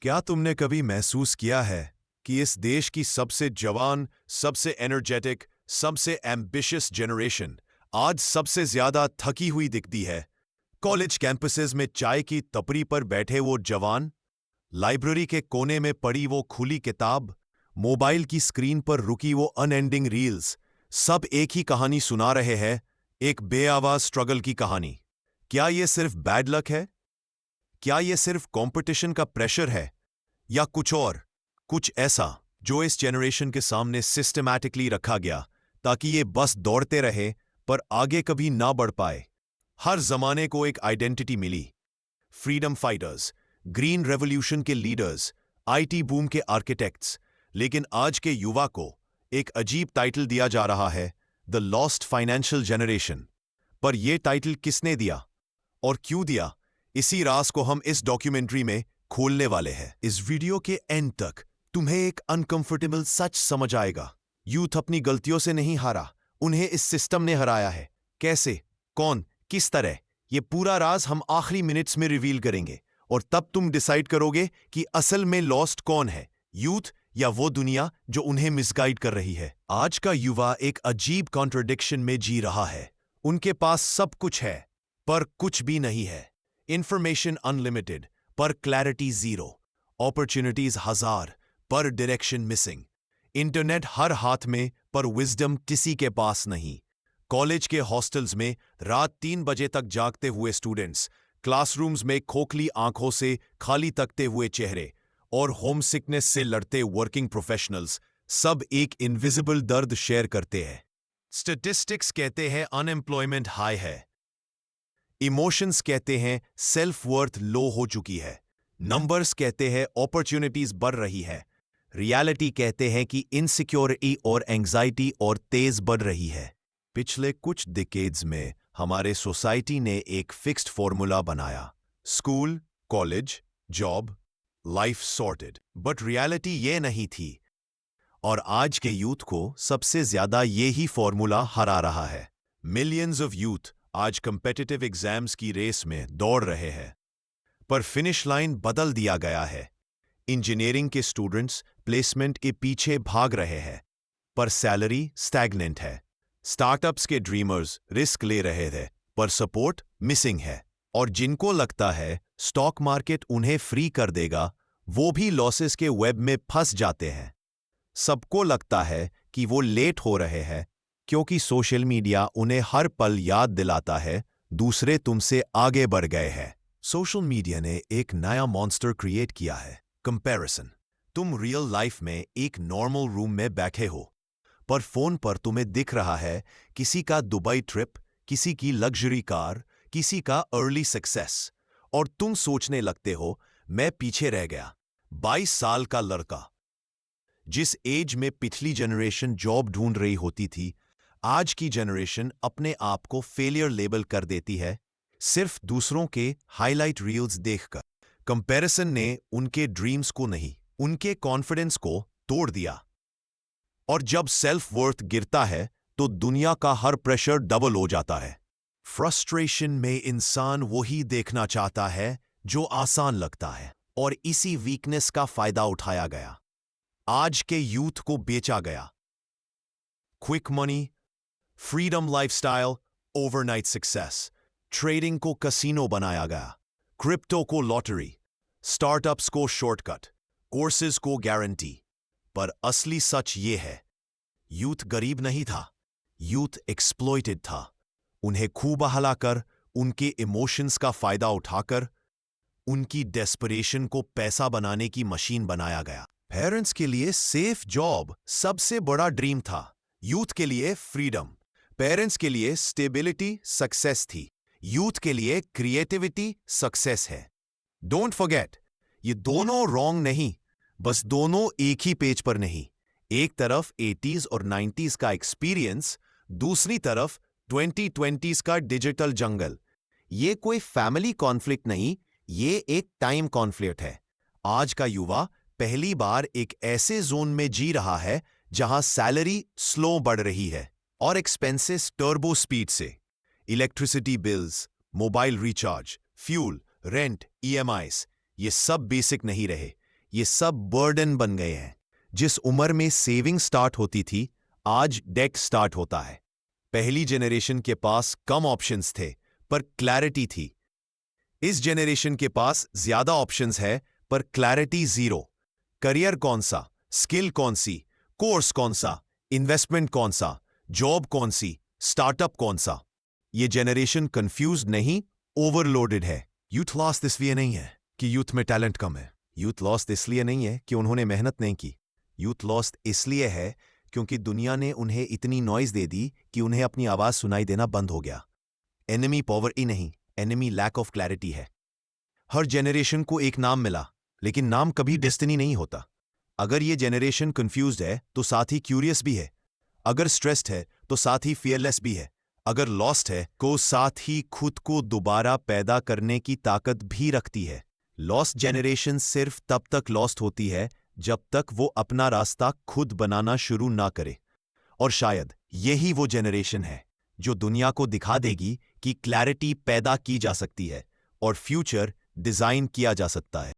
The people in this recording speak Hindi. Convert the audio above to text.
क्या तुमने कभी महसूस किया है कि इस देश की सबसे जवान, सबसे एनर्जेटिक, सबसे एम्बिशियस जनरेशन आज सबसे ज्यादा थकी हुई दिखती है? कॉलेज कैंपसेस में चाय की टपरी पर बैठे वो जवान, लाइब्रेरी के कोने में पड़ी वो खुली किताब, मोबाइल की स्क्रीन पर रुकी वो अनएंडिंग रील्स, सब एक ही कहानी सुना रहे हैं, एक बेआवाज स्ट्रगल की कहानी। क्या ये सिर्फ बैड लक है? क्या ये सिर्फ कंपटीशन का प्रेशर है, या कुछ और, कुछ ऐसा जो इस जनरेशन के सामने सिस्टमैटिकली रखा गया ताकि ये बस दौड़ते रहे पर आगे कभी ना बढ़ पाए? हर जमाने को एक आइडेंटिटी मिली। फ्रीडम फाइटर्स, ग्रीन रेवोल्यूशन के लीडर्स, आईटी बूम के आर्किटेक्ट्स। लेकिन आज के युवा को एक अजीब टाइटल दिया जा रहा है, द लॉस्ट फाइनेंशियल जनरेशन। पर यह टाइटल किसने दिया और क्यों दिया, इसी राज को हम इस डॉक्यूमेंट्री में खोलने वाले हैं। इस वीडियो के एंड तक तुम्हें एक अनकंफर्टेबल सच समझ आएगा। यूथ अपनी गलतियों से नहीं हारा, उन्हें इस सिस्टम ने हराया है। कैसे, कौन, किस तरह, ये पूरा राज हम आखिरी मिनट्स में रिवील करेंगे। और तब तुम डिसाइड करोगे कि असल में लॉस्ट कौन है, यूथ या वो दुनिया जो उन्हें मिसगाइड कर रही है। आज का युवा एक अजीब कॉन्ट्रडिक्शन में जी रहा है। उनके पास सब कुछ है पर कुछ भी नहीं है। इंफॉर्मेशन अनलिमिटेड पर क्लैरिटी जीरो, अपॉर्चुनिटीज हजार पर डायरेक्शन मिसिंग, इंटरनेट हर हाथ में पर विजडम किसी के पास नहीं। कॉलेज के हॉस्टल्स में रात 3 बजे तक जागते हुए स्टूडेंट्स, क्लासरूम्स में खोखली आंखों से खाली तकते हुए चेहरे, और होम सिकनेस से लड़ते वर्किंग प्रोफेशनल्स, सब एक इनविजिबल दर्द शेयर करते हैं। स्टैटिस्टिक्स कहते हैं अनएम्प्लॉयमेंट हाई है, इमोशंस कहते हैं सेल्फ वर्थ लो हो चुकी है, नंबर्स कहते हैं अपॉर्चुनिटीज बढ़ रही है, रियलिटी कहते हैं कि इनसिक्योरिटी और एंजाइटी और तेज बढ़ रही है। पिछले कुछ डिकेड्स में हमारे सोसाइटी ने एक फिक्स्ड फॉर्मूला बनाया, school, college, job, life sorted. But reality ये नहीं थी, और आज के यूथ को सबसे ज्यादा ये ही फॉर्मूला हरा रहा है। मिलियंस ऑफ यूथ आज कंपेटिटिव एग्जाम्स की रेस में दौड़ रहे हैं, पर फिनिश लाइन बदल दिया गया है। इंजीनियरिंग के स्टूडेंट्स प्लेसमेंट के पीछे भाग रहे हैं, पर सैलरी स्टैग्नेंट है। स्टार्टअप्स के ड्रीमर्स रिस्क ले रहे थे, पर सपोर्ट मिसिंग है। और जिनको लगता है स्टॉक मार्केट उन्हें फ्री कर देगा, वो भी लॉसेस के वेब में फंस जाते हैं। सबको लगता है कि वो लेट हो रहे हैं, क्योंकि सोशल मीडिया उन्हें हर पल याद दिलाता है दूसरे तुमसे आगे बढ़ गए हैं। सोशल मीडिया ने एक नया मॉन्स्टर क्रिएट किया है, कंपैरिजन। तुम रियल लाइफ में एक नॉर्मल रूम में बैठे हो, पर फोन पर तुम्हें दिख रहा है किसी का दुबई ट्रिप, किसी की लग्जरी कार, किसी का अर्ली सक्सेस, और तुम सोचने लगते हो मैं पीछे रह गया। 22 साल का लड़का, जिस एज में पिछली जनरेशन जॉब ढूंढ रही होती थी, आज की जनरेशन अपने आप को फेलियर लेबल कर देती है, सिर्फ दूसरों के हाईलाइट रील्स देखकर। कंपैरिजन ने उनके ड्रीम्स को नहीं, उनके कॉन्फिडेंस को तोड़ दिया। और जब सेल्फ वर्थ गिरता है तो दुनिया का हर प्रेशर डबल हो जाता है। फ्रस्ट्रेशन में इंसान वही देखना चाहता है जो आसान लगता है, और इसी वीकनेस का फायदा उठाया गया। आज के यूथ को बेचा गया। Quick money, freedom lifestyle, overnight success, trading को कसिनो बनाया गया, क्रिप्टो को लॉटरी, स्टार्टअप्स को शॉर्टकट, कोर्सेज को गारंटी। पर असली सच ये है, यूथ गरीब नहीं था, यूथ एक्सप्लॉइटेड था। उन्हें खूब बहलाकर, उनके इमोशंस का फायदा उठाकर, उनकी डेस्परेशन को पैसा बनाने की मशीन बनाया गया। पेरेंट्स के लिए सेफ जॉब सबसे बड़ा ड्रीम था, यूथ के लिए फ्रीडम। पेरेंट्स के लिए स्टेबिलिटी सक्सेस थी, यूथ के लिए क्रिएटिविटी सक्सेस है। डोंट फॉरगेट, ये दोनों रॉन्ग नहीं, बस दोनों एक ही पेज पर नहीं। एक तरफ 80s और 90s का एक्सपीरियंस, दूसरी तरफ 2020s का डिजिटल जंगल। ये कोई फैमिली कॉन्फ्लिक्ट नहीं, ये एक टाइम कॉन्फ्लिक्ट है। आज का युवा पहली बार एक ऐसे जोन में जी रहा है जहां सैलरी स्लो बढ़ रही है और एक्सपेंसेस टर्बो स्पीड से। Electricity bills, mobile recharge, fuel, rent, EMIs, ये सब बेसिक नहीं रहे, ये सब बर्डन बन गए हैं। जिस उम्र में सेविंग स्टार्ट होती थी, आज डेट स्टार्ट होता है। पहली जेनरेशन के पास कम ऑप्शंस थे, पर क्लैरिटी थी। इस जेनरेशन के पास ज्यादा ऑप्शंस है, पर क्लैरिटी जीरो। करियर कौन सा, स्किल कौन सी, कोर्स कौन सा, इन्वेस्टमेंट कौन सा, जॉब कौन सी, स्टार्टअप कौन सा। ये जेनरेशन कंफ्यूज्ड नहीं, ओवरलोडेड है। यूथ लॉस्ट इसलिए नहीं है कि यूथ में टैलेंट कम है। यूथ लॉस्ट इसलिए नहीं है कि उन्होंने मेहनत नहीं की। यूथ लॉस्ट इसलिए है क्योंकि दुनिया ने उन्हें इतनी नॉइज दे दी कि उन्हें अपनी आवाज सुनाई देना बंद हो गया। एनिमी पॉवर्टी नहीं, एनिमी लैक ऑफ क्लैरिटी है। हर जेनरेशन को एक नाम मिला, लेकिन नाम कभी डेस्टिनी नहीं होता। अगर ये जेनरेशन कंफ्यूज्ड है तो साथ ही क्यूरियस भी है। अगर स्ट्रेस्ड है तो साथ ही फियरलेस भी है। अगर लॉस्ट है तो साथ ही खुद को दोबारा पैदा करने की ताकत भी रखती है। लॉस्ट जेनरेशन सिर्फ तब तक लॉस्ट होती है जब तक वो अपना रास्ता खुद बनाना शुरू ना करे। और शायद यही वो जेनरेशन है जो दुनिया को दिखा देगी कि क्लैरिटी पैदा की जा सकती है और फ्यूचर डिजाइन किया जा सकता है।